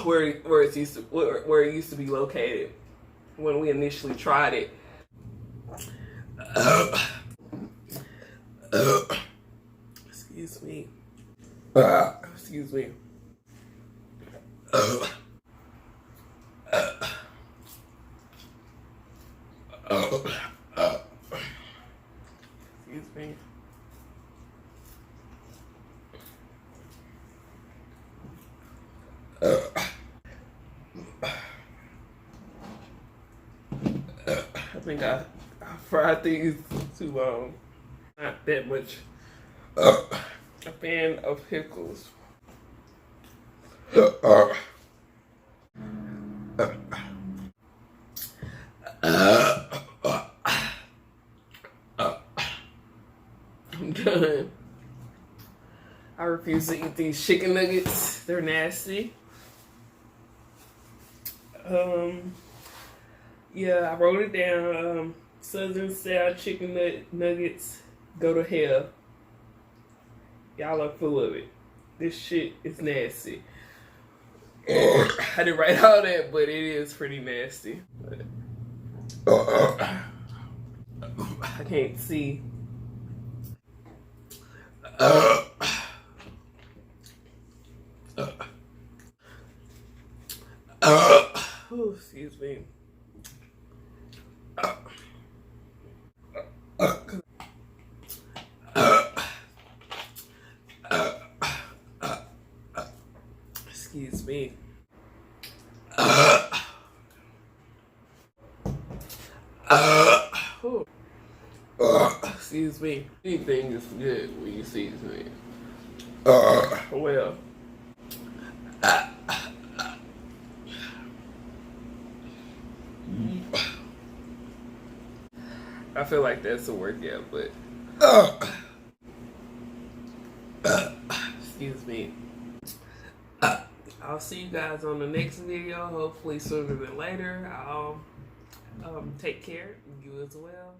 where it used to be located when we initially tried it. Excuse me. Excuse me. Excuse me. I think I fried these too long. Not that much. A fan of pickles. I'm done. I refuse to eat these chicken nuggets. They're nasty. Yeah, I wrote it down. Southern style chicken nuggets go to hell. Y'all are full of it. This shit is nasty. I didn't write all that, but it is pretty nasty. I can't see. Oh, excuse me. Excuse me. Excuse me. Anything is good when you season it. Well. I feel like that's a workout, but excuse me. I'll see you guys on the next video, hopefully sooner than later. I'll take care. You as well.